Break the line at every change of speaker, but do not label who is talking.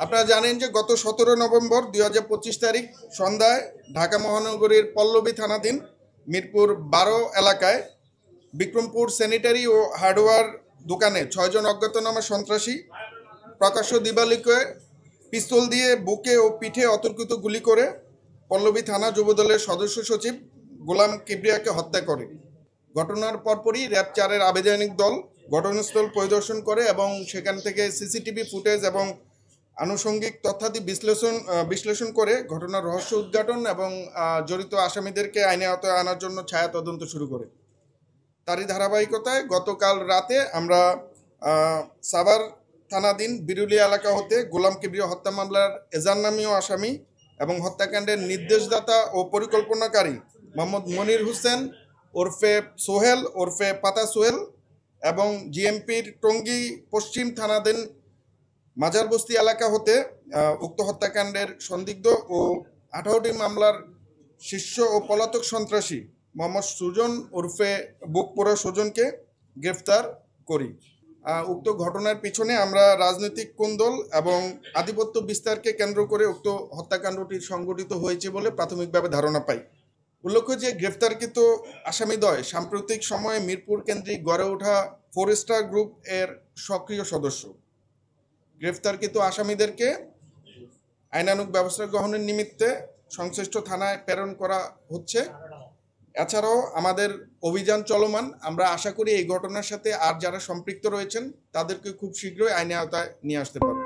আপনারা জানেন যে গত 17 নভেম্বর 2025 তারিখ সন্ধ্যায় ঢাকা মহানগরীর পল্লবী থানাধীন মিরপুর 12 এলাকায় বিক্রমপুর স্যানিটারি ও হার্ডওয়্যার দোকানে 6 জন অজ্ঞাতনামা সন্ত্রাসী প্রকাশ্য দিবালোকে পিস্তল দিয়ে বুকে ও পিঠে অতর্কিত গুলি করে পল্লবী থানা যুবদলের সদস্য সচিব গোলাম কিবরিয়াকে হত্যা করে। ঘটনার পরপরই র্যাব 4-এর আবেদনিক দল ঘটনাস্থল পরিদর্শন করে এবং সেখান থেকে সিসিটিভি ফুটেজ এবং আনুষঙ্গিক তথ্যাদি বিশ্লেষণ করে ঘটনার রহস্য উদ্ঘাটন এবং জড়িত আসামিদেরকে আইনে আওতায় আনার জন্য ছায়া তদন্ত শুরু করে। তারই ধারাবাহিকতায় গতকাল রাতে আমরা সাভার থানাধীন বিরুলিয়া এলাকা হতে গোলাম কিবরিয়া হত্যা মামলার এজার নামীয় আসামি এবং হত্যাকাণ্ডের নির্দেশদাতা ও পরিকল্পনাকারী মোহাম্মদ মনির হোসেন ওরফে সোহেল ওরফে পাতা সোহেল এবং জিএমপির টঙ্গী পশ্চিম থানাধীন মাজারবস্তি এলাকা হতে উক্ত হত্যাকাণ্ডের সন্দিগ্ধ ও 18টি মামলার শীর্ষ ও পলাতক সন্ত্রাসী মোহাম্মদ সুজন ওরফে বুকপোড়া সুজনকে গ্রেফতার করি। উক্ত ঘটনার পিছনে আমরা রাজনৈতিক কোন্দল এবং আধিপত্য বিস্তারকে কেন্দ্র করে উক্ত হত্যাকাণ্ডটি সংঘটিত হয়েছে বলে প্রাথমিকভাবে ধারণা পাই। উল্লেখ্য যে গ্রেফতারকৃত আসামিদ্বয় সাম্প্রতিক সময়ে মিরপুর কেন্দ্রিক গড়ে ওঠা 4 স্টার গ্রুপ এর সক্রিয় সদস্য। গ্রেফতারকৃত আসামিদেরকে আইনানুগ ব্যবস্থা গ্রহণের নিমিত্তে সংশ্লিষ্ট থানায় প্রেরণ করা হচ্ছে। এছাড়াও আমাদের অভিযান চলমান। আমরা আশা করি এই ঘটনার সাথে আর যারা সম্পৃক্ত রয়েছেন তাদেরকে খুব শীঘ্রই আইনের আওতায় নিয়ে আসতে পারব।